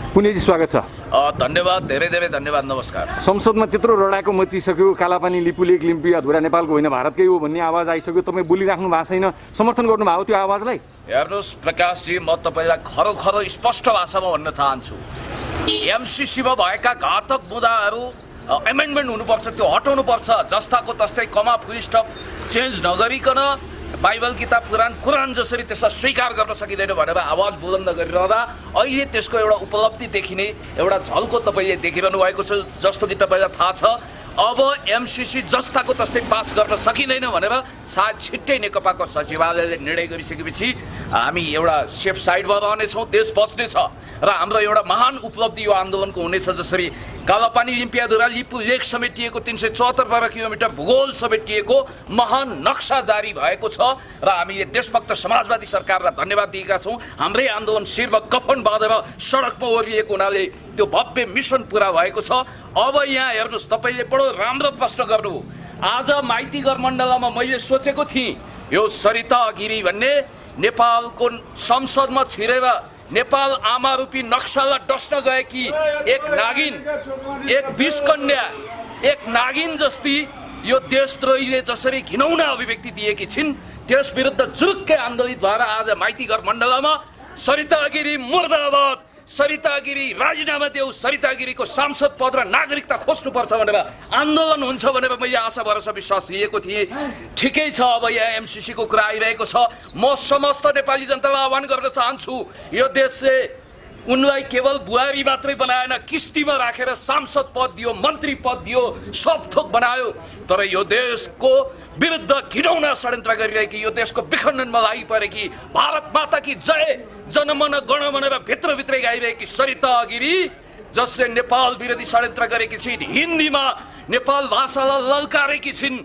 पुण्यजी स्वागत छ। धन्यवाद, धेरै धेरै धन्यवाद, नमस्कार। संसदमा त्यत्रो रडाको मचिसक्यो, कालापानी लिपुलेक लिम्पी अधुरा नेपालको होइन भारतकै हो भन्ने आवाज आइसक्यो, तपाईँ बोलिराख्नु भएको छैन, समर्थन गर्नुभयो त्यो आवाजलाई? हेर्नुहोस् प्रकाशजी, म तपाईँलाई खरो स्पष्ट भाषामा भन्न चाहन्छु, एमसीसीमा भएका घातक मुद्दाहरू एमेन्डमेन्ट हुनुपर्छ, त्यो हटाउनुपर्छ। जस्ताको तस्तै कमा फुल स्टप चेन्ज नगरिकन बाइबल किताब कुरान जसरी त्यसलाई स्वीकार गर्न सकिँदैन भनेर आवाज बुलन्द गरिरहँदा अहिले त्यसको एउटा उपलब्धि देखिने एउटा झल्को तपाईँले देखिरहनु भएको छ। जस्तो कि तपाईँलाई थाहा छ, अब एमसीसी जस्ताको तस्तै पास गर्न सकिँदैन भनेर सायद छिट्टै नेकपाको सचिवालयले निर्णय गरिसकेपछि हामी एउटा सेफ साइडमा रहनेछौँ, देश बच्नेछ र हाम्रो एउटा महान उपलब्धि यो आन्दोलनको हुनेछ। जसरी कालापानी लिम्पियाधुरा लिपु लेक समेटिएको 374 वर्ग किलोमिटर भूगोल समेटिएको महान नक्सा जारी भएको छ र हामीले देशभक्त समाजवादी सरकारलाई धन्यवाद दिएका छौँ। हाम्रै आन्दोलन शिरमा कफन बाँधेर सडकमा ओर्लिएको हुनाले त्यो भव्य मिसन पुरा भएको छ। अब यहाँ हेर्नुहोस्, तपाईँले बडो राम्रो प्रश्न गर्नु। आज माइतीघर मण्डलमा मैले सोचेको थिएँ यो सरिता गिरी भन्ने नेपालको संसदमा छिरेर नेपाल आमा रूपी नक्सालाई डस्न गएकी एक नागिन, एक विषकन्या, एक नागिन जस्ती यो देशद्रोहीले जसरी घिनौना अभिव्यक्ति दिएकी छिन् त्यस विरुद्ध जुरुक्कै आन्दोलित भएर आज माइतीघर मण्डलमा सरिता गिरी मुर्दाबाद, सरिता गिरी राजीनामा देऊ, सरिता गिरीको सांसद पद र नागरिकता खोज्नुपर्छ भनेर आन्दोलन हुन्छ भनेर मैले आशा भरोसा विश्वास लिएको थिएँ। ठिकै छ, अब यहाँ एमसीसीको कुरा आइरहेको छ। म समस्त नेपाली जनतालाई आह्वान गर्न चाहन्छु, यो देशले उनलाई केवल बुहारी मात्रै बनाएन, किस्तीमा राखेर सांसद पद दियो, मन्त्री पद दियो, सब थोक बनायो, तर यो देशको विरुद्ध घिनौना षड्यन्त्र गरिरहेकी, यो देशको विखण्डनमा लागिपरेकी भारत माता की जय जनमन गणमन र भित्रभित्रै गाइरहेकी सरिता गिरी जसले नेपाल विरोधी षड्यन्त्र गरेकी छिन्, हिन्दीमा नेपाल भाषालाई लल्कारेकी छिन्,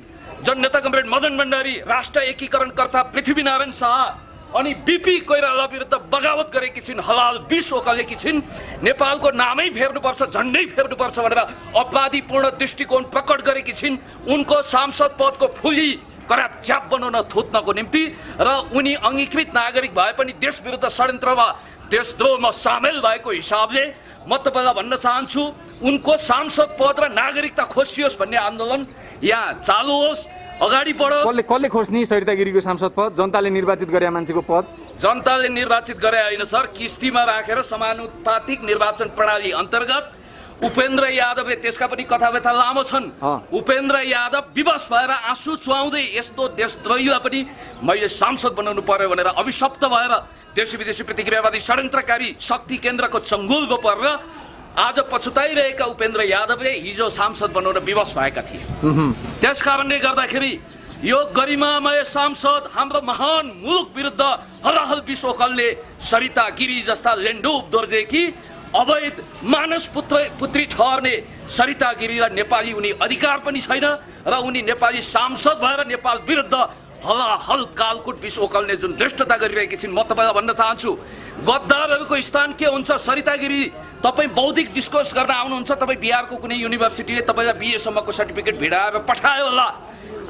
जन नेता कमरेड मदन भण्डारी, राष्ट्र एकीकरणकर्ता पृथ्वीनारायण शाह अनि बीपी कोइराला विरुद्ध बगावत गरेकी छिन्, हलाल विष ओकालेकी छिन्, नेपालको नामै फेर्नुपर्छ, झन्डै फेर्नुपर्छ भनेर अपराधीपूर्ण दृष्टिकोण प्रकट गरेकी छिन्, उनको सांसद पदको फुली कराप च्याप बनाउन थुत्नको निम्ति र उनी अङ्गीकृत नागरिक भए पनि देश विरुद्ध षड्यन्त्रमा देशद्रोहमा सामेल भएको हिसाबले म तपाईँलाई भन्न चाहन्छु, उनको सांसद पद र नागरिकता खोजियोस् भन्ने आन्दोलन यहाँ चालु होस्, अगाडि बढोस्। कसले खोज्ने सरिता गिरीको सांसद पद? जनताले निर्वाचित गरे मान्छेको पद? जनताले निर्वाचित गरे होइन सर, किस्तीमा राखेर समानुपातिक निर्वाचन प्रणाली अन्तर्गत उपेन्द्र यादवले, त्यसका पनि कथाव्यथा लामो छन्, उपेन्द्र यादव विवश भएर आँसु चुहाउँदै यस्तो देशद्रोहीलाई पनि मैले सांसद बनाउनु पर्यो भनेर अभिशप्त भएर देशी विदेशी प्रतिक्रियावादी षड्यन्त्रकारी शक्ति केन्द्रको चङ्गुलको परेर आज पछुताइरहेका उपेन्द्र यादवले हिजो सांसद बनाउन विवश भएका थिए। त्यस कारणले गर्दाखेरि यो गरिमामय सांसद हाम्रो महान मुलुक विरुद्ध हलाहल विष ओकाल्ने सरिता गिरी जस्ता लेन्डुप दोर्जेकी अवैध मानस पुत्री ठहर्ने सरिता गिरीलाई नेपाली उनी अधिकार पनि छैन र उनी नेपाली सांसद भएर नेपाल विरुद्ध हलाहल कालकुट विष ओकाल्ने जुन दृष्टता गरिरहेकी छिन्, म तपाईँलाई भन्न चाहन्छु, गद्दारहरूको स्थान के हुन्छ? सरिता गिरी, तपाईँ बौद्धिक डिस्कोर्स गर्न आउनुहुन्छ, तपाईँ बिहारको कुनै युनिभर्सिटीले तपाईँलाई बिएसम्मको सर्टिफिकेट भिडाएर पठायो होला,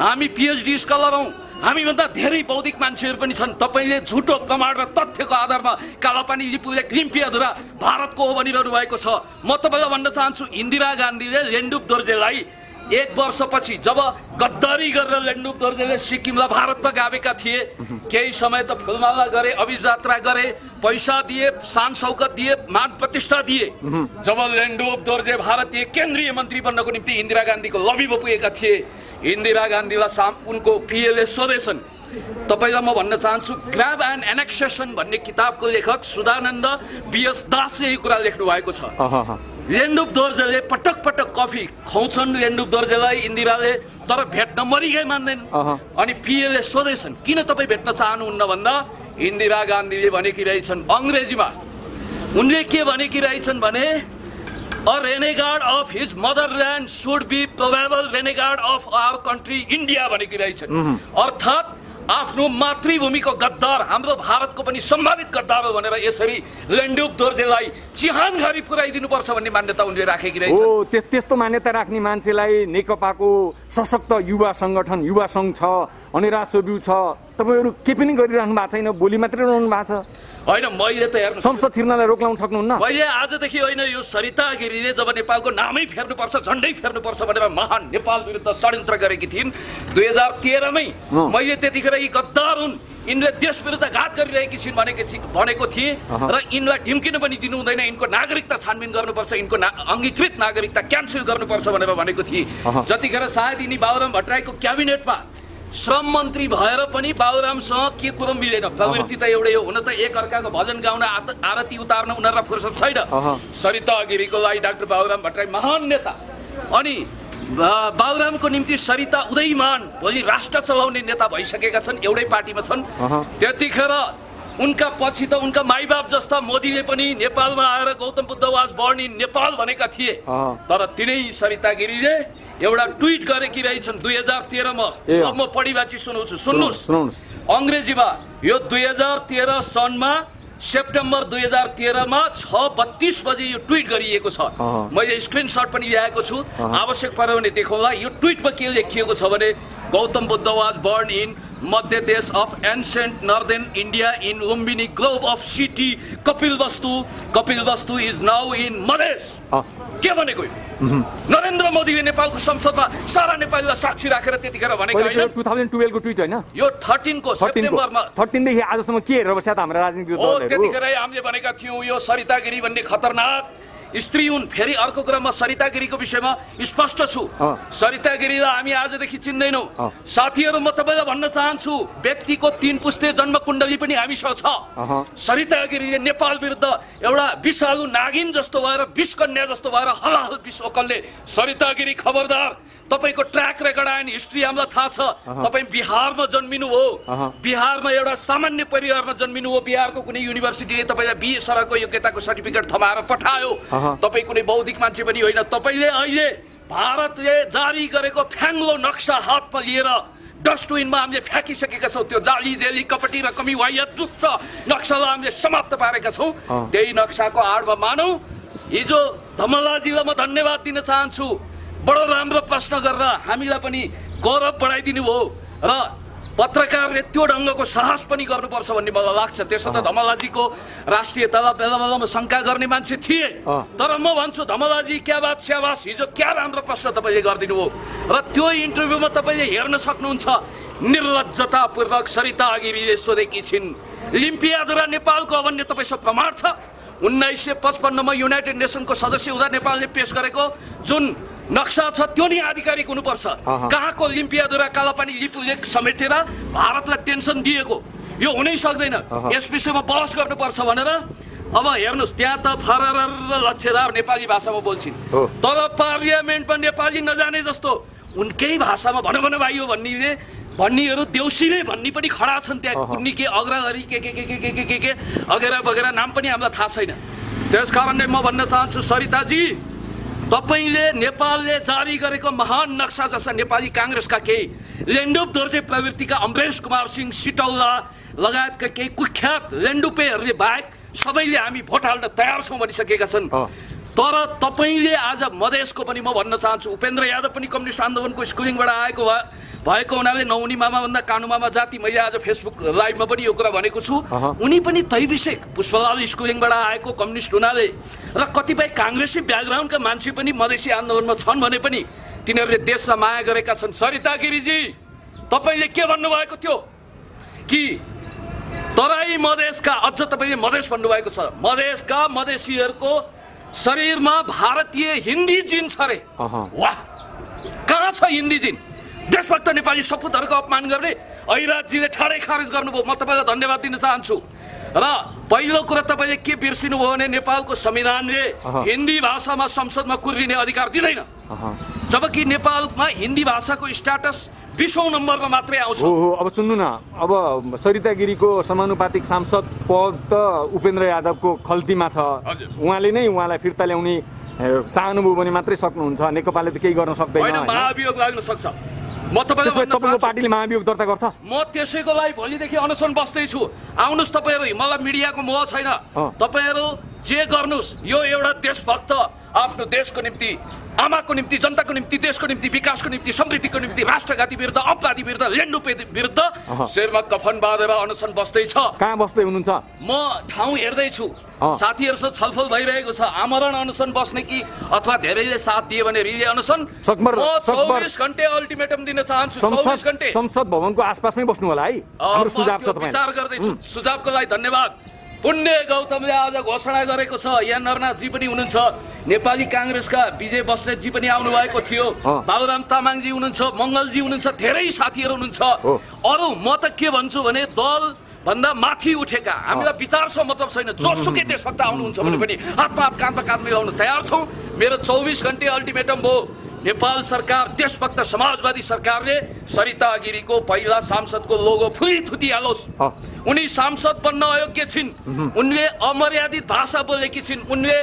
हामी पिएचडी स्कलर हौँ, हामीभन्दा धेरै बौद्धिक मान्छेहरू पनि छन्, तपाईँले झुटो प्रमाण र तथ्यको आधारमा कालापानी लिपुलेक लिम्पियाधुरा भारतको हो भनिरहनु भएको छ। म तपाईँलाई भन्न चाहन्छु, इन्दिरा गान्धीले लेन्डुप दोर्जेलाई 1 वर्षपछि जब गद्दारी गरेर लेन्डुप दोर्जेले सिक्किमलाई भारतमा गावेका थिए, केही समय त फुलमाला गरे, अभियात्रा गरे, पैसा दिए, शान शौकत दिए, मान प्रतिष्ठा दिए। जब लेन्डुप दोर्जे भारतीय केन्द्रीय मन्त्री बन्नको निम्ति इन्दिरा गान्धीको लबीमा पुगेका थिए, इन्दिरा गान्धीलाई उनको पिएले सोधेछन्। तपाईँलाई म भन्न चाहन्छु, ग्राब एन्ड एनेक्सेसन भन्ने किताबको लेखक सुधानन्द बीएस दासले यो कुरा लेख्नु भएको छ। लेन्डुप दोर्जेले पटक पटक कफी खुवाउँछन् लेन्डुप दोर्जेलाई इन्दिराले, तर भेट्न मरिगै मान्दैन। अनि पिएले सोधेछन् किन तपाईँ भेट्न चाहनुहुन्न भन्दा इन्दिरा गान्धीले भनेकी रहेछन् अङ्ग्रेजीमा, उनले के भनेकी रहेछन् भने A renegade of his motherland should be probable renegade of our country India भनेकी रहेछन्। अर्थात् आफ्नो मातृभूमिको गद्दार हाम्रो भारतको पनि सम्भावित गद्दार हो भनेर यसरी लेन्डुप दोर्जेलाई चिहान गरी पुर्याइदिनु पर्छ भन्ने मान्यता उनले राखेकी रहेछन्। ओ त्यस्तो मान्यता राख्ने मान्छेलाई नेकपाको सशक्त युवा संगठन युवा संघ छ, अनिरा सोब्यू छ, तपाईँहरू के पनि गरिरहनु भएको छैन, बोली मात्रै रहनु भएको छ। होइन मैले त हेर्नु संसद छिर्नलाई रोक लाउन सक्नुहुन्न। मैले आजदेखि होइन यो सरिता गिरीले जब नेपालको नामै फेर्नुपर्छ, झन्डै फेर्नुपर्छ भनेर महान नेपाल विरुद्ध षड्यन्त्र गरेकी थिइन् 2013 मै। मैले त्यतिखेर यी गद्दार हुन्, यिनले देश विरुद्ध घात गरिरहेकी छिन् भनेको थिएँ र यिनलाई ढिम्किन पनि दिनु हुँदैन, यिनको नागरिकता छानबिन गर्नुपर्छ, यिनको अङ्गीकृत नागरिकता क्यान्सल गर्नुपर्छ भनेर भनेको थिएँ। जतिखेर सायद यिनी बाबुराम भट्टराईको क्याबिनेटमा श्रम मन्त्री भएर पनि बाबुरामसँग के कुरो मिलेन। प्रवृत्ति त एउटै हो, हुन त एक अर्काको भजन गाउन आरती उतार्न उनीहरूलाई फुर्सद छैन। सरिता गिरीको लागि डाक्टर बाबुराम भट्टराई महान नेता, अनि बाबुरामको निम्ति सरिता उदयमान भोलि राष्ट्र चलाउने नेता भइसकेका छन्, एउटै पार्टीमा छन्। त्यतिखेर उनका पछि त उनका माइबाप जस्ता मोदीले पनि नेपालमा आएर Gautam Buddha was born in Nepal भनेका थिए, तर तिनै सरिता गिरीले एउटा ट्विट गरेकी रहेछन् 2013 मा। अब म पढिबाची सुनाउँछु, सुन्नुहोस् अङ्ग्रेजीमा। यो 2013 सनमा सेप्टेम्बर 2013 मा 6:32 बजे यो ट्विट गरिएको छ। मैले स्क्रिनशट पनि ल्याएको छु, आवश्यक पर्यो भने देखाउँला। यो ट्विटमा के लेखिएको छ भने Gautam Buddha was born in Madhya Desh of ancient northern India in Lumbini globe of city Kapilavastu is now in Madhesh. के भनेको नरेन्द्र मोदीले नेपालको संसदमा सारा नेपालीलाई साक्षी राखेर त्यतिखेर भनेको होइन। 2012 को ट्विट होइन, यो 13 को सेप्टेम्बरमा। 13 देखि आजसम्म के हेरेर बस्या त हाम्रो राजनीतिक दलहरु? त्यतिखेरै हामीले भनेका थियौँ यो सरिता गिरी भन्ने खतरनाक स्त्री हुन्। फेरि अर्को कुरा म सरिता गिरीको विषयमा स्पष्ट छु, सरिता गिरीलाई हामी आजदेखि चिन्दैनौँ। साथीहरू म तपाईँलाई भन्न चाहन्छु, व्यक्तिको 3 पुस्ते जन्म कुण्डली पनि हामीसँग छ। सरिता गिरीले नेपाल विरुद्ध एउटा विषालु नागिन जस्तो भएर, विषकन्या जस्तो भएर हलाहल विष ओकल्ले। सरिता गिरी खबरदार, तपाईको ट्र्याक रेकर्ड आएन, हिस्ट्री हामीलाई थाहा छ। तपाईँ बिहारमा जन्मिनु हो, बिहारमा एउटा सामान्य परिवारमा जन्मिनु हो, बिहारको कुनै युनिभर्सिटीले तपाईँलाई बिए सरको योग्यताको सर्टिफिकेट थमाएर पठायो। तपाईँ कुनै बौद्धिक मान्छे पनि होइन। तपाईँले अहिले भारतले जारी गरेको फ्याङ्लो नक्सा हातमा लिएर डस्टबिनमा हामीले फ्याँकिसकेका छौँ। त्यो जाली जेली कपटी र कमी वाहियात दुष्ट नक्सालाई हामीले समाप्त पारेका छौँ। त्यही नक्साको आडमा मानौ। हिजो धमलाजीलाई म धन्यवाद दिन चाहन्छु, बडो राम्रो प्रश्न गरेर हामीलाई पनि गौरव बढाइदिनु हो र पत्रकारले त्यो ढङ्गको साहस पनि गर्नुपर्छ भन्ने मलाई लाग्छ। त्यसो त धमलाजीको राष्ट्रियतालाई बेला बेलामा शङ्का गर्ने मान्छे थिए, तर म भन्छु धमलाजी क्या बात स्याबास, हिजो क्या राम्रो प्रश्न तपाईँले गरिदिनु हो र त्यो इन्टरभ्यूमा तपाईँले हेर्न सक्नुहुन्छ। निर्लज्जतापूर्वक सरिता गिरीले सोधेकी छिन्, लिम्पियाद्वारा नेपालको अवन्य तपाईँसँग प्रमाण छ? 1955 मा युनाइटेड नेसनको सदस्य हुँदा नेपालले पेश गरेको जुन नक्सा छ त्यो नि आधिकारिक हुनुपर्छ। कहाँको लिम्पियाद्वारा कालापानी लिपु लेक समेटेर भारतलाई टेन्सन दिएको यो हुनै सक्दैन। यस विषयमा बहस गर्नुपर्छ भनेर अब हेर्नुहोस्, त्यहाँ त फरर लक्षदार नेपाली भाषामा बोल्छिन्, तर पार्लियामेन्टमा नेपाली नजाने जस्तो उनकै भाषामा भन भन भाइयो भन्नेहरू देउसीले भन्ने पनि खडा छन्। त्यहाँ कुन्नी के अग्रहरी के अगेरा बगेरा नाम पनि हामीलाई थाहा छैन। त्यस कारणले म भन्न चाहन्छु सरिताजी, तपाईँले नेपालले जारी गरेको महान नक्सा जस्ता नेपाली काङ्ग्रेसका केही लेन्डुप दोर्जे प्रवृत्तिका अमरेश कुमार सिंह सिटौला लगायतका केही कुख्यात लेन्डुपेहरूले बाहेक सबैले हामी भोट हाल्न तयार छौँ भनिसकेका छन्। तर तपाईँले आज मधेसको पनि म भन्न चाहन्छु, उपेन्द्र यादव पनि कम्युनिस्ट आन्दोलनको स्कुलिङबाट आएको भएको हुनाले नहुनी मामाभन्दा कानु मामा जाति, मैले आज फेसबुक लाइभमा पनि यो कुरा भनेको छु। उनी पनि तैविषेक पुष्पलाल स्कुलिङबाट आएको कम्युनिस्ट हुनाले र कतिपय काङ्ग्रेसी ब्याकग्राउन्डका मान्छे पनि मधेसी आन्दोलनमा छन् भने पनि तिनीहरूले देशलाई माया गरेका छन्। सरिता गिरीजी, तपाईँले के भन्नुभएको थियो कि तराई मधेसका, अझ तपाईँले मधेस भन्नुभएको छ, मधेसका मधेसीहरूको शरीरमा भारतीय हिन्दी जिन छ रे। वाह, कहाँ छ हिन्दी जिन? देशभक्त नेपाली सपुतहरूको अपमान गर्ने ऐराजजीले ठाडै खारेज गर्नुभयो। म तपाईँलाई धन्यवाद दिन चाहन्छु। र पहिलो कुरा तपाईँले के बिर्सिनु भयो भने नेपालको संविधानले हिन्दी भाषामा संसदमा कुर्रिने अधिकार दिँदैन, जबकि नेपालमा हिन्दी भाषाको स्ट्याटस 20औं नम्बरमा मात्रै आउँछ। अब सुन्नु न, अब सरिता गिरीको समानुपातिक सांसद पद त उपेन्द्र यादवको खल्तीमा छ। उहाँले नै उहाँलाई फिर्ता ल्याउने चाहनुभयो भने मात्रै सक्नुहुन्छ, नेकपाले त केही गर्न सक्दैन। महाभियोग लाग्न सक्छ। म तपाईँको पार्टीले महाभियोग दर्ता गर्छ? म त्यसैको लागि भोलिदेखि अनसन बस्दैछु। आउनुहोस् तपाईँहरू, मलाई मिडियाको मोह छैन। तपाईँहरू जे गर्नुहोस्, यो एउटा देशभक्त आफ्नो देशको निम्ति आमाको निम्ति, जनताको निम्ति, देशको निम्ति, विकासको निम्ति, समृद्धिको निम्ति, राष्ट्रघाती विरुद्ध, अपराधी विरुद्ध, लेन्डुपे विरुद्ध शिरमा कफन बाँधेर अनसन बस्दैछ। कहाँ बस्दै हुनुहुन्छ? म ठाउँ हेर्दैछु, साथीहरूसँग छलफल भइरहेको छ। आमरण अनसन बस्ने कि अथवा धेरैले साथ दियो भने रिले अनसन। म 24 घण्टे अल्टिमेटम दिन चाहन्छु। 24 घण्टे संसद भवनको आसपासमै बस्नु होला है। हाम्रो सुझाव छ तपाईलाई। विचार गर्दैछु। सुझावको लागि धन्यवाद। पुण्य गौतमले आज घोषणा गरेको छ। यहाँ नरनाथजी पनि हुनुहुन्छ, नेपाली काङ्ग्रेसका विजय बस्नेतजी पनि आउनु भएको थियो, बाबुराम तामाङजी हुनुहुन्छ, मङ्गलजी हुनुहुन्छ, धेरै साथीहरू हुनुहुन्छ। अरू म त के भन्छु भने दल भन्दा माथि उठेका हामीलाई विचारसँग मतलब छैन। जोसुकै देशभक्त आउनुहुन्छ भने पनि हातमा हात काँधमा काँध मिलाउन तयार छौँ। मेरो 24 घण्टे अल्टिमेटम भयो। नेपाल सरकार, देशभक्त समाजवादी सरकारले सरिता गिरीको पहिला सांसदको लोगो फुरी थुतिहालोस्। उनी सांसद बन्न अयोग्य छिन्। उनले अमर्यादित भाषा बोलेकी छिन्। उनले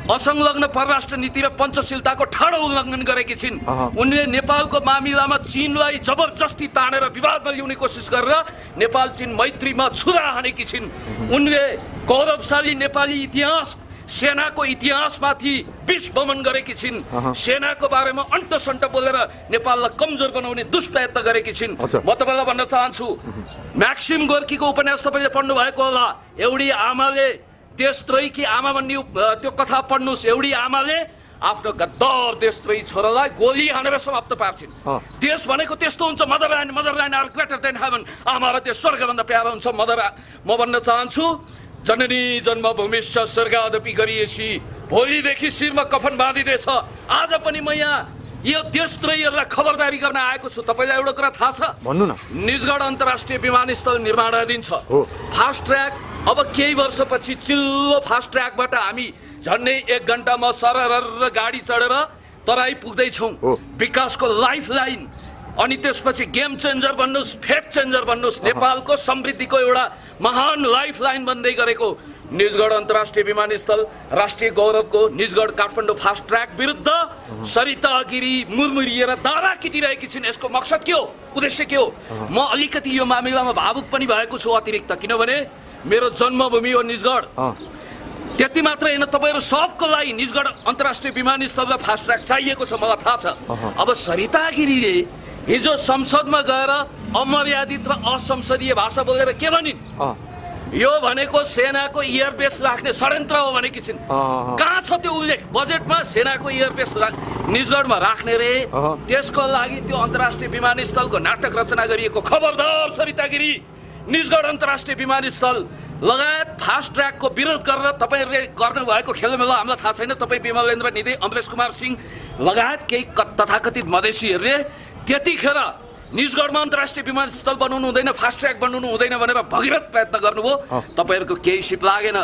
असंलग्न परराष्ट्र नीति र पञ्चशीलताको ठाडो उल्लङ्घन गरेकी छिन्। उनले नेपालको मामिलामा चीनलाई जबरजस्ती तानेर विवादमा ल्याउने कोसिस गरेर नेपाल चीन मैत्रीमा छुरा हानेकी छिन्। उनले गौरवशाली नेपाली इतिहास, सेनाको इतिहासमाथि विष बमन गरेकी छिन्। सेनाको बारेमा अन्टसन्ट बोलेर नेपाललाई कमजोर बनाउने दुष्प्रयत्न गरेकी छिन्। म तपाईँलाई भन्न चाहन्छु, म्याक्सिम गोर्कीको उपन्यास तपाईँले पढ्नु भएको होला। एउटी आमाले देशद्रोहीकी आमा भन्ने त्यो कथा पढ्नुहोस्। एउटी आमाले आफ्नो गद्दार देशद्रोही छोरालाई गोली हानेर समाप्त पार्छिन्। देश भनेको त्यस्तो हुन्छ। Motherland are greater than heaven. आमा र देश स्वर्गभन्दा प्यारो हुन्छ। म भन्न चाहन्छु, जननी जन्मभूमिश्च स्वर्गादपि गरिएसी। भोलिदेखि शिरमा कफन बाँधिनेछ। आज पनि म यहाँ यो देशद्रोहीहरूलाई खबरदारी गर्न आएको छु। तपाईँलाई एउटा कुरा थाहा छ? भन्नु न। निजगढ अन्तर्राष्ट्रिय विमानस्थल निर्माणाधीन छ। फास्ट ट्र्याक अब केही वर्षपछि चिल्लो फास्ट ट्र्याकबाट हामी झन्डै 1 घण्टामा सरर गाडी चढेर तराई पुग्दैछौँ। विकासको लाइफ लाइन, अनि त्यसपछि गेम चेन्जर बन्नुहोस्, फेट चेन्जर बन्नुहोस्। नेपालको समृद्धिको एउटा महान लाइफ लाइन बन्दै गरेको निजगढ अन्तर्राष्ट्रिय विमानस्थल, राष्ट्रिय गौरवको निजगढ काठमाडौँ फास्ट ट्र्याक विरुद्ध सरिता गिरी मुरमुरिएर दावा किटिरहेकी छिन्। यसको मकसद के हो, उद्देश्य के हो? म अलिकति यो मामिलामा भावुक पनि भएको छु अतिरिक्त, किनभने मेरो जन्मभूमि हो निजगढ। त्यति मात्र होइन, तपाईँहरू सबको लागि निजगढ अन्तर्राष्ट्रिय विमानस्थल र फास्ट ट्र्याक चाहिएको छ, मलाई थाहा छ। अब सरिता गिरीले हिजो संसदमा गएर अमर्यादित र असंसदीय भाषा बोलेर के भनिन्? यो भनेको सेनाको एयरबेस राख्ने षड्यन्त्र हो भनेकी छिन्। कहाँ छ त्यो उल्लेख? बजेटमा सेनाको एयरबेस निजगढमा राख्ने रे। त्यसको लागि त्यो अन्तर्राष्ट्रिय विमानस्थलको नाटक रचना गरिएको। खबरदार सरिता गिरी, निजगढ अन्तर्राष्ट्रिय विमानस्थल लगायत फास्ट ट्र्याकको विरोध गरेर तपाईँहरूले गर्नुभएको खेलमेला हामीलाई थाहा छैन। तपाईँ विमलेन्द्र निधि, अमरेश कुमार सिंह लगायत केही तथाकथित मधेसीहरूले त्यतिखेर निजगढमा अन्तर्राष्ट्रिय विमानस्थल बनाउनु हुँदैन, फास्ट ट्र्याक बनाउनु हुँदैन भनेर भगीरथ प्रयत्न गर्नुभयो। तपाईँहरूको केही सिप लागेन।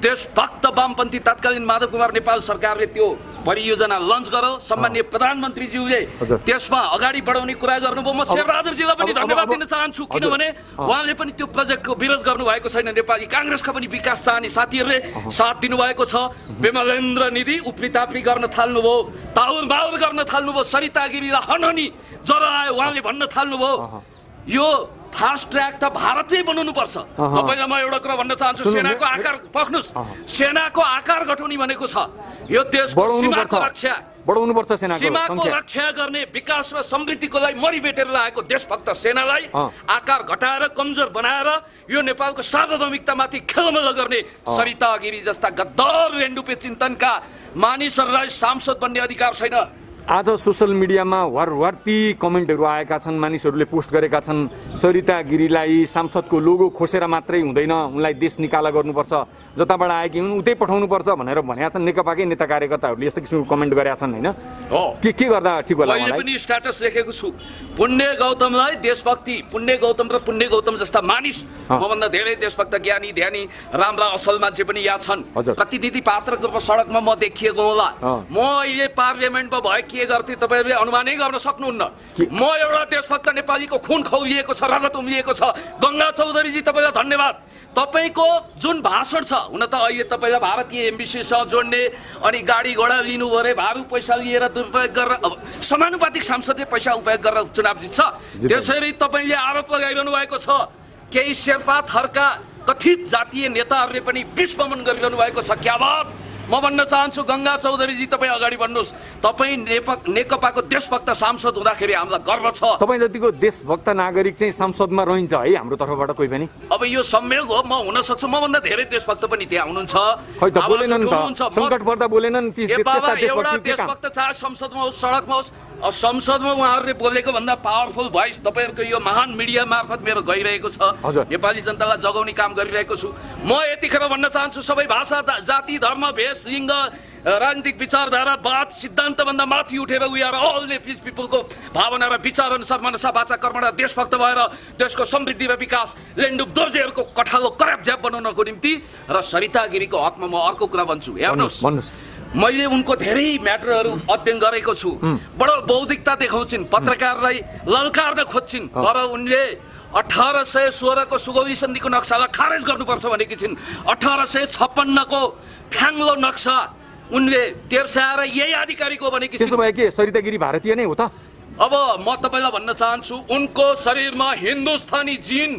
देशभक्त वामपन्थी तत्कालीन माधव कुमार नेपाल सरकारले त्यो परियोजना लन्च गर्यो। सम्माननीय प्रधानमन्त्रीज्यूले त्यसमा अगाडि बढाउने कुरा गर्नुभयो। म शेरबहादुरजीलाई पनि धन्यवाद दिन चाहन्छु, किनभने उहाँले पनि त्यो प्रोजेक्टको विरोध गर्नुभएको छैन। नेपाली काङ्ग्रेसका पनि विकास चाहने साथीहरूले साथ दिनुभएको छ। विमलेन्द्र निधि उप्रिताप्री गर्न थाल्नुभयो, ताउर बाउर गर्न थाल्नुभयो। सरिता गिरीलाई हनहनी ज्वरो आयो उहाँले भन्न थाल्नुभयो यो फास्ट ट्र्याक त भारतले बनाउनु पर्छ। तपाईलाई म एउटा कुरा भन्न चाहन्छु, सेनाको आकार पख्नुस्, सेनाको आकार घटाउने भनेको छ यो देशको सीमाको रक्षा, बढाउनु पर्छ। सीमाको रक्षा गर्ने, विकास र समृद्धिको लागि मरि भेटेर लागेको देशभक्त सेनालाई आकार घटाएर कमजोर बनाएर यो नेपालको सार्वभौमिकतामाथि खेलमेल गर्ने सरिता गिरी जस्ता गद्दार रेन्डुपे चिन्तनका मानिसहरूलाई सांसद बन्ने अधिकार छैन। आज सोशल मिडियामा वारवार्ती कमेन्टहरू आएका छन्। मानिसहरूले पोस्ट गरेका छन्, सरिता गिरीलाई सांसदको लोगो खोसेर मात्रै हुँदैन, उनलाई देश निकाला गर्नुपर्छ, जताबाट आएकी हुन् उतै पठाउनुपर्छ भनेर भनेका छन्। नेकपाकै नेता कार्यकर्ताहरूले यस्तो किसिमको कमेन्ट गरेका छन् होइन? के गर्दा ठिक होला? मैले पनि स्ट्याटस लेखेको छु, पुण्य गौतमलाई देशभक्ति, पुण्य गौतम र पुण्य गौतम जस्ता मानिस मभन्दा धेरै देशभक्त ज्ञानी ध्यानी राम्रा असल मान्छे पनि यहाँ छन्। प्रतिनिधि पात्रको सडकमा म देखिएको होला। म अहिले पार्लियामेन्टमा भए के गर्थे तपाईहरुले अनुमानै गर्न सक्नुहुन्न। म एउटा देशभक्त नेपालीको खुन खौलिएको छ, रगत उम्लिएको छ। गंगा चौधरीजी तपाईलाई धन्यवाद। तपाईको जुन भाषण छ, हुन त अहिले तपाईलाई भारतीय एम्बेसीसँग जोड्ने अनि गाडी घोडा लिनु भरे भारू पैसा लिएर दुरुपयोग गरेर समानुपातिक सांसदले पैसा उपयोग गरेर चुनाव जित्छ। त्यसैले तपाईले आरोप लगाइरहनु भएको छ केही शेर्पा थरका कथित जातीय नेताहरूले पनि विस्फोमन गरिरहनु भएको छ। क्या बात! म भन्न चाहन्छु गंगा चौधरीजी तपाईँ अगाडि बढ्नुहोस्। तपाईँ नेकपाको देशभक्त सांसद हुँदाखेरि हामीलाई गर्व छ। तपाईँ जतिको देशभक्त नागरिक चाहिँ संसदमा रहन्छ है हाम्रो तर्फबाट कोही पनि? अब यो संयोग हो, म हुन सक्छु, म भन्दा धेरै देशभक्त पनि त्यहाँ हुनुहुन्छ। खै त बोलेनन् त, संकट पर्दा बोलेनन्। एउटा देशभक्त चाहे संसदमा होस् सडकमा होस्, संसदमा उहाँहरूले बोलेको भन्दा पावरफुल भोइस तपाईँहरूको यो महान मिडिया मार्फत मेरो गइरहेको छ। नेपाली जनतालाई जगाउने काम गरिरहेको छु। म यतिखेर भन्न चाहन्छु सबै भाषा, जाति, धर्म, भेष, लिङ्ग, राजनीतिक विचारधारा, वाद, सिद्धान्त भन्दा माथि उठेर वी आर अल नेपिस पिपलको भावना र विचार अनुसार मनसा वाचा कर्मणा देशभक्त भएर देशको समृद्धि र विकास लेन्डुप दोर्जेहरूको कठालो करप ज्याप बनाउनको निम्ति र सरिता गिरीको हकमा म अर्को कुरा भन्छु। हेर्नुहोस्, मैले उनको धेरै म्याटरहरू अध्ययन गरेको छु। बडो बौद्धिकता देखाउँछिन्, पत्रकारलाई ललकार्न खोज्छिन्, तर उनले 1816 को सुगौली सन्धिको नक्सालाई खारेज गर्नुपर्छ भनेकी छिन्। 1856 को फ्याङ्लो नक्सा उनले देवसाय र यही आधिकारिक हो भनेकी छिन्। त्यसो भए के सरिता गिरी भारतीय नै हो त? अब म तपाईलाई भन्न चाहन्छु उनको शरीरमा हिन्दुस्तानी जिन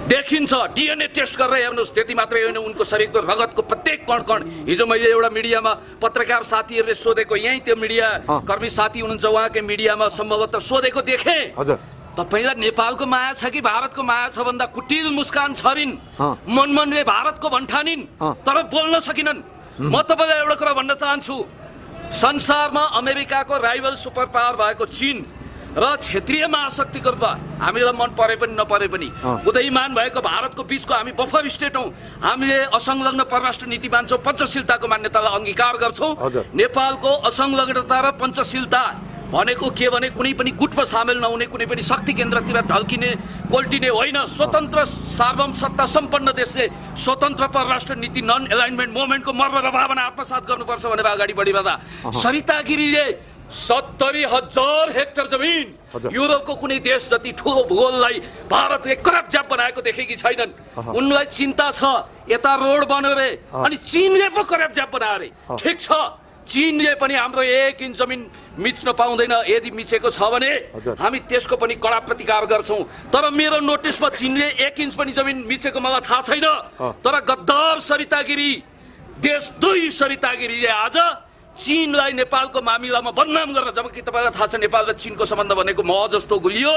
देखिन्छ। डीएनए टेस्ट गरेर हेर्नुहोस्। त्यति मात्रै होइन, उनको शरीरको रगतको प्रत्येक कण कण। हिजो मैले एउटा मिडियामा पत्रकार साथीहरूले सोधेको, यहीँ त्यो मिडिया कर्मी साथी हुनुहुन्छ उहाँकै मिडियामा सम्भवतः सोधेको देखेँ, तपाईलाई नेपालको माया छ कि भारतको माया छ भन्दा कुटिल मुस्कान छरिन्, मनमनले भारतको भन्ठानिन्, तर बोल्न सकिनन्। म तपाईलाई एउटा कुरा भन्न चाहन्छु, संसारमा अमेरिकाको राइभल सुपर पावर भएको चीन र क्षेत्रीय महाशक्तिकर्ता हामीलाई मन परे पनि नपरे पनि उदयमान भएको भारतको बीचको हामी बफर स्टेट हौं। हामीले असंलग्न परराष्ट्र नीति मान्छौं, पञ्चशीलताको मान्यतालाई अंगीकार गर्छौं। नेपालको असंलग्नता र पञ्चशीलता भनेको के भने कुनै पनि गुटमा सामेल नहुने, कुनै पनि शक्ति केन्द्रतिर ढल्किने कोल्टिने होइन। स्वतन्त्र सार्वभौम सत्ता सम्पन्न देशले स्वतन्त्र परराष्ट्र नीति नन एलाइनमेन्ट मुभमेन्टको मर्म र भावना आत्मसात गर्नुपर्छ भनेर अगाडि बढिरहँदा सरिता गिरीले 70,000 हेक्टर जमिन युरोपको कुनै देश जति ठूलो भूगोललाई भारतले करप्ट ज्याप बनाएको देखेकी छैनन्। उनलाई चिन्ता छ यता रोड बन्यो रे अनि चीनले पो करप्ट ज्याप बनायो रे। ठिक छ, चीनले पनि हाम्रो 1 इन्च जमिन मिच्न पाउँदैन, यदि मिचेको छ भने हामी त्यसको पनि कडा प्रतिकार गर्छौं। तर मेरो नोटिसमा चीनले 1 इन्च पनि जमिन मिचेको मलाई थाहा छैन। तर गद्दार सरिता गिरी, देशद्रोही सरिता गिरीले आज चीनलाई नेपालको मामिलामा बदनाम गरेर, जबकि तपाईलाई थाहा छ नेपाल र चीनको सम्बन्ध भनेको मह जस्तो गुलियो,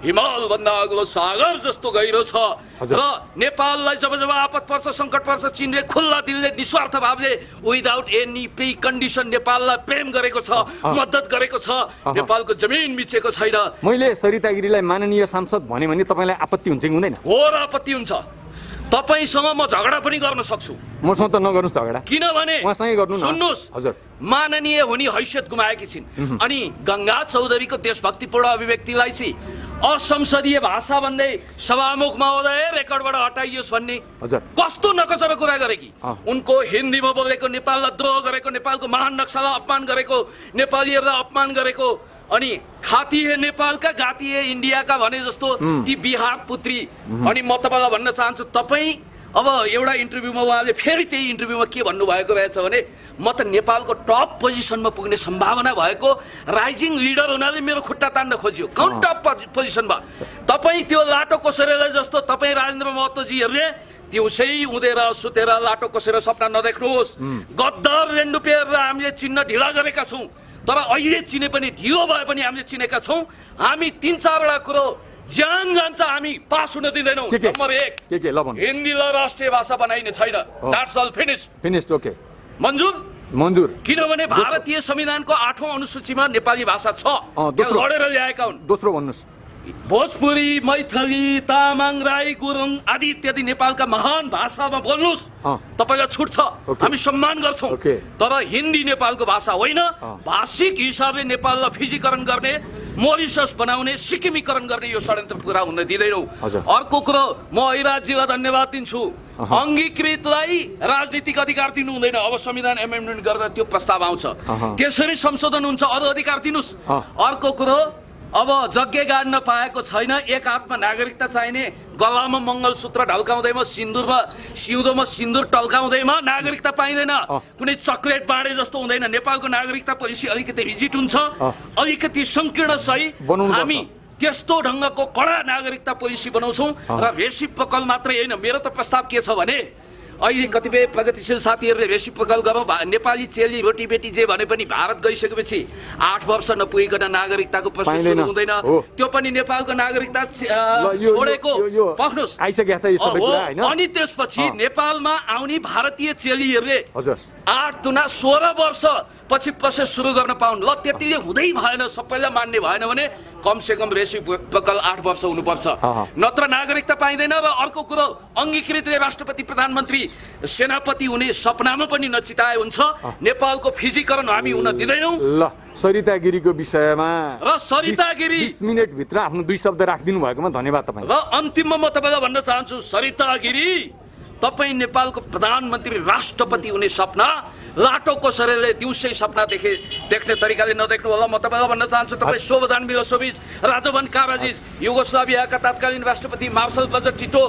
हिमाल भन्दा अग्लो सागर जस्तो गहिरो छ। र नेपाललाई जब जब आपत पर्छ, संकट पर्छ, चीनले खुल्ला दिलले निस्वार्थ भावले विदाउट एनी प्री कन्डिसन नेपाललाई प्रेम गरेको छ, मद्दत गरेको छ। नेपालको जमिन मिचेको छैन। मैले सरिता गिरीलाई माननीय सांसद भने तपाईलाई आपत्ति हुन्छ कि हुँदैन? घोर आपत्ति हुन्छ। तपाईसँग म झगडा पनि गर्न सक्छु। मसँग त नगर्नुस् झगडा, किनभने उहाँसँगै गर्नु न। सुन्नुस्, हजुर, माननीय हुने हैसियत गुमाएकी छिन्। अनि गंगा चौधरीको देशभक्तिपूर्ण अभिव्यक्तिलाई चाहिँ असंसदीय भाषा भन्दै सभामुख महोदय रेकर्डबाट हटाइयोस् भन्ने कस्तो नकचरो कुरा गरेकी। उनको हिन्दीमा बोलेको, नेपाललाई द्रोह गरेको, नेपालको महान नक्सालाई अपमान गरेको, नेपालीहरूलाई अपमान गरेको, अनि खाती है नेपालका गाती है इन्डियाका भने जस्तो ती बिहार पुत्री। अनि म तपाईलाई भन्न चाहन्छु, तपाईँ अब एउटा इन्टरभ्यूमा उहाँले फेरि त्यही इन्टरभ्यूमा के भन्नुभएको रहेछ भने म त नेपालको टप पोजिसनमा पुग्ने सम्भावना भएको राइजिङ लिडर हुनाले मेरो खुट्टा तान्न खोजियो। कौन टप पोजिसनमा? तपाईँ त्यो लाटो कोसेरलाई जस्तो तपाईँ राजेन्द्र महतोजीहरूले दिउँसै उदेर सुतेर लाटो कोसेर सपना नदेख्नुहोस्। गद्दार रेन्डुपेहरूलाई हामीले चिन्न ढिला गरेका छौँ, तर अहिले चिने पनि ढिलो भए पनि हामीले चिनेका छौँ। हामी 3-4 वटा कुरो ज्यान जान्छ हामी पास हुन दिँदैनौँ। नम्बर 1, हिन्दीलाई राष्ट्रिय भाषा बनाइने छैन। That's all finished. ओके, मन्जुर। किनभने भारतीय संविधानको 8औं अनुसूचीमा नेपाली भाषा छ, लडेर ल्याएका हुन्। दोस्रो भन्नुहोस्, भोजपुरी, मैथली, तामाङ, राई, गुरुङ आदि इत्यादि नेपालका महान भाषामा बोल्नुहोस्, तपाईलाई छुट छ, हामी सम्मान गर्छौं। तर हिन्दी नेपालको भाषा होइन। भाषिक हिसाबले नेपाललाई फिजीकरण गर्ने, मोरिसस बनाउने, सिक्किमीकरण गर्ने यो षड्यन्त्र पूरा हुन दिँदैनौ। अर्को कुरो, म ऐराजीलाई धन्यवाद दिन्छु। अङ्गीकृतलाई राजनीतिक अधिकार दिनु हुँदैन। अब संविधान एमेन्डमेन्ट गर्दा त्यो प्रस्ताव आउँछ, त्यसरी संशोधन हुन्छ, अरू अधिकार दिनुस्। अर्को कुरो, अब जग्गे गाड्न पाएको छैन, एक हातमा नागरिकता चाहिने, गलामा मंगलसूत्र ढल्काउँदैमा, सिउँदोमा सिन्दुर टल्काउँदैमा नागरिकता पाइँदैन। कुनै चक्लेट बाँडे जस्तो हुँदैन। नेपालको नागरिकता पोलिसी अलिकति रिजिट हुन्छ, अलिकति संकीर्ण सही। हामी त्यस्तो ढङ्गको कडा नागरिकता पोलिसी बनाउँछौँ र रेसिप्रोकल मात्रै होइन। मेरो त प्रस्ताव के छ भने अहिले कतिपय प्रगतिशील साथीहरूले रेसिप्रोकल गरौँ नेपाली चेली रोटी बेटी जे भने पनि भारत गइसकेपछि 8 वर्ष नपुगिकन नागरिकताको प्रोसेस सुरु हुँदैन त्यो पनि नेपालको नागरिकता छोडेको पख्नुस् आइसकेको छ यो सबै कुरा हैन अनि त्यसपछि नेपालमा आउने भारतीय चेलीहरूले 8 दुना 16 वर्ष पछि प्रोसेस सुरु गर्न पाउन् ल त्यतिले हुँदै भएन सबैलाई मान्ने भएन भने कमसेकम रेसिप्रोकल 8 वर्ष हुनुपर्छ नत्र नागरिकता पाइँदैन र अर्को कुरो अंगीकृत राष्ट्रपति प्रधानमन्त्री सेनापति हुने सपनामा पनि नचिताए हुन्छ नेपालको फिजिकरण हामी हुन दिदैनौं ल सरिता गिरीको विषयमा र सरिता गिरी 20 मिनेट भित्र आफ्नो दुई शब्द राखिदिनु भएकोमा धन्यवाद तपाईँ र अन्तिममा म तपाईलाई भन्न चाहन्छु सरिता गिरी तपाई नेपालको प्रधानमन्त्री राष्ट्रपति हुने सपना लाटो कोसरेले दिउँसै सपना देख्ने तरिकाले नदेख्नु होला म तपाईलाई भन्न चाहन्छु तपाई स्लोबोदान मिलोसेभिच रादोभान काराजिच युगोस्लाभियाका तत्कालीन राष्ट्रपति मार्शल बजर टिटो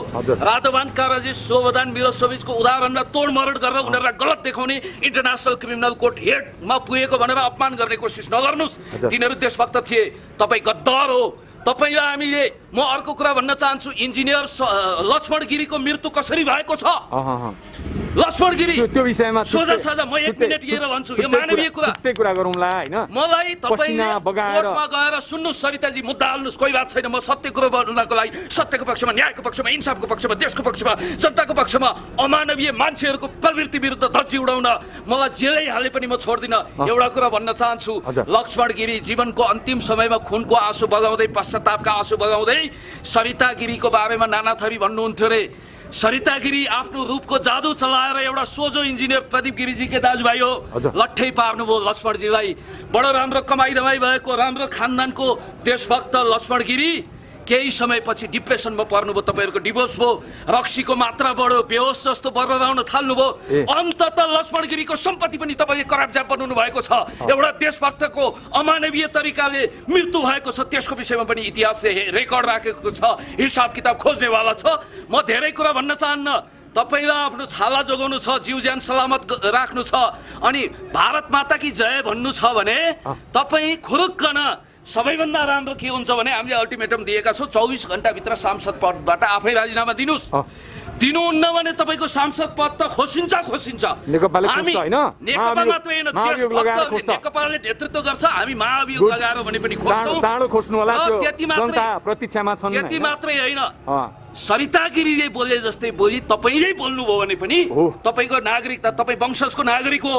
रादोभान काराजिच स्लोबोदान मिलोसेभिचको उदाहरणलाई तोडमरोड गरेर उनीहरूलाई गलत देखाउने इन्टरनेशनल क्रिमिनल कोर्ट हेडमा पुगेको भनेर अपमान गर्ने कोसिस नगर्नुस् तिनीहरू देशभक्त थिए तपाई गद्दार हो तपाईलाई हामीले म अर्को कुरा भन्न चाहन्छु इन्जिनियर लक्ष्मण गिरीको मृत्यु कसरी भएको छ लक्ष्मण गिरी त्यो विषयमा सोझा साझा म 1 मिनेट लिएर भन्छु यो मानवीय कुरा त्यही कुरा गरौँला हैन मलाई तपाईले कोर्टमा गएर सुन्नु सरिताजी मुद्दा हाल्नुस् कोही बात छैन म सत्य कुरा बोल्नको लागि सत्यको पक्षमा न्यायको पक्षमा इन्साफको पक्षमा देशको पक्षमा जनताको पक्षमा अमानवीय मान्छेहरूको प्रवृत्ति विरुद्ध धज्जी उडाउन मलाई जेलै हाले पनि म छोड्दिन एउटा कुरा भन्न चाहन्छु लक्ष्मण गिरी जीवनको अन्तिम समयमा खुनको आँसु बगाउँदै पश्चातापका आँसु बगाउँदै सरिता गिरीको बारेमा नाना थरी भन्नुहुन्थ्यो रे सरिता गिरी आफ्नो रूपको जादु चलाएर एउटा सोझो इन्जिनियर प्रदीप गिरीजीकै दाजुभाइ हो लट्ठै पार्नुभयो लक्ष्मणजीलाई बडो राम्रो कमाई दमाई भएको राम्रो खानदानको देशभक्त लक्ष्मण गिरी केही समयपछि डिप्रेसनमा पर्नुभयो तपाईहरुको डिभोर्स भयो रक्सीको मात्रा बढ्यो बेहोस जस्तो बर्बराउन थाल्नुभयो अन्ततः लक्ष्मण गिरीको सम्पत्ति पनि तपाईले कराबजा बनाउनु भएको छ एउटा देशभक्तको अमानवीय तरिकाले मृत्यु भएको छ त्यसको विषयमा पनि इतिहासले रेकर्ड राखेको छ हिसाब किताब खोज्नेवाला छ म धेरै कुरा भन्न चाहन्न तपाईलाई आफ्नो छाला जोगाउनु छ जीव ज्यान सलामत राख्नु छ अनि भारत माता की जय भन्नु छ भने तपाई खुरुक्कन सबैभन्दा राम्रो के हुन्छ भने हामीले अल्टिमेटम दिएका छौं 24 घण्टा भित्र सांसद पदबाट आफै राजीनामा दिनुस् दिनुहुन्न भने तपाईको सांसद पद त खोसिन्छ नेकपाले खोज्छ हैन नेकपा मात्रै हैन देशभक्त नेकपाले नेतृत्व गर्छ हामी महाअभियोग लगाएर भने पनि खोज्छौं चाँडो खोज्नु होला त्यो जनता प्रतीक्षामा छन् त्यति मात्रै हैन सरिता गिरीले बोले जस्तै बोली तपाईले बोल्नु भयो भने पनि तपाईको नागरिकता तपाई वंशजको नागरिक हो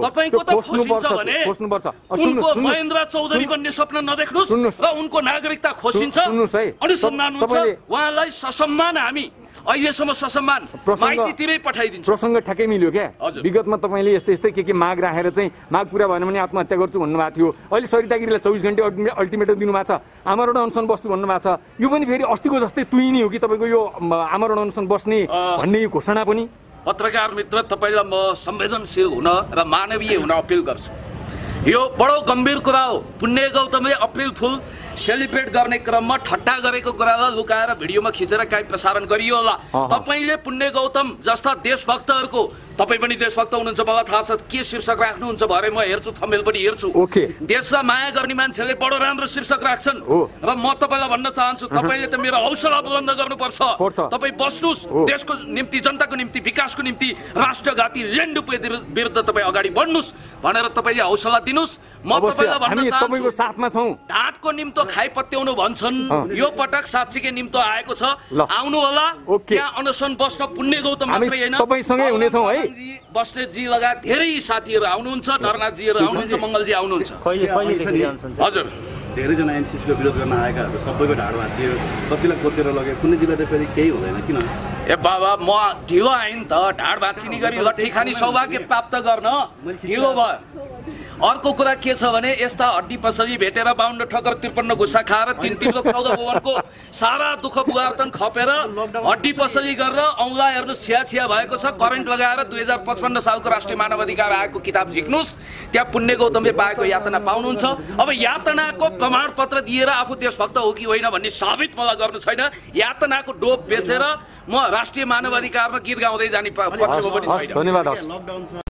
तपाईको त खोसिन्छ भने उनको महेन्द्र चौधरी बन्ने सपना नदेख्नुस् र उनको नागरिकता खोसिन्छ अनुसन्धान हुन्छ उहाँलाई ससम्मान हामी अहिलेसम्म ससम्मान माइतीतिरै पठाइदिन्छ प्रसंग ठ्याक्कै मिल्यो क्या विगतमा तपाईले यस्तै के माग राखेर चाहिँ माग पूरा भएन भने आत्महत्या गर्छु भन्नुभएको थियो अहिले सरिता गिरीलाई 24 घण्टे अल्टिमेटम दिनुभएको छ आमरण अनसन बस्छु भन्नुभएको छ यो पनि फेरि अस्तिको जस्तै तुइनी हो कि तपाईको यो आमरण अनसन बस्ने भन्ने यो घोषणा पनि पत्रकार मित्र तपाईलाई म संवेदनशील हुन र मानवीय हुन अपील गर्छु यो बडो गम्भीर कुरा हो पुण्य गौतमले अप्रिल फुल सेलिब्रेट गर्ने क्रममा ठट्टा गरेको कुरालाई लुकाएर भिडियोमा खिचेर काहीँ प्रसारण गरियो होला तपाईले पुण्य गौतम जस्ता देशभक्तहरूको तपाई पनि देशभक्त हुनुहुन्छ मलाई थाहा छ के शीर्षक राख्नुहुन्छ भरे म हेर्छु थम्बनेल पनि हेर्छु देशलाई माया गर्ने मान्छेले बडो राम्रो शीर्षक राख्छन् र म तपाईलाई भन्न चाहन्छु तपाईले त मेरो हौसला बुलन्द गर्नुपर्छ तपाई बस्नुस् देशको निम्ति जनताको निम्ति विकासको निम्ति राष्ट्रघाती ल्यान्डुप विरुद्ध तपाई अगाडि बढ्नुस् भनेर तपाईले हौसला दिनुस् म तपाईलाई भन्न चाहन्छु तपाईको साथमा छौं ढाटको निम्तो खाइ पत्याउनु भन्छन् यो पटक साच्चीकै निम्तो आएको छ आउनु होला त्यहाँ अनसन बस्न पुण्य गौतम मात्रै हैन तपाईसँगै हुने छौं है बस्नेतजी लगायत धेरै साथीहरू आउनुहुन्छ नरनाथजीहरू आउनुहुन्छ मंगलजी आउनुहुन्छ हजुर धेरैजना एनसीसीको विरोध गर्न आएकाहरू सबैको ढाड भाँचियो कतिलाई कोचेर लगे कुनै जिल्ला त फेरि केही हुँदैन किन ए बाबा म ढिलो आएँ त ढाड भाँचिने गरी लट्ठी खानी सौभाग्य प्राप्त गर्न ढिलो भयो अर्को कुरा के छ भने यस्ता हड्डी पसली भेटेर 52 ठक्कर 53 घुसा खाएर 3 लोक 14 भवनको सारा दुःख बुहार्तन खपेर हड्डी पसली गरेर औँला हेर्नु छिया भएको छ करेन्ट लगाएर 2055 सालको राष्ट्रिय मानव अधिकार आयोगको किताब झिक्नुस् त्यहाँ पुण्य गौतमले पाएको यातना पाउनुहुन्छ अब यातनाको प्रमाणपत्र दिएर आफू देशभक्त हो कि होइन भन्ने साबित मलाई गर्नु छैन यातनाको डोप बेचेर म राष्ट्रिय मानव अधिकारमा गीत गाउँदै जाने पक्षमा पनि छैन धन्यवाद।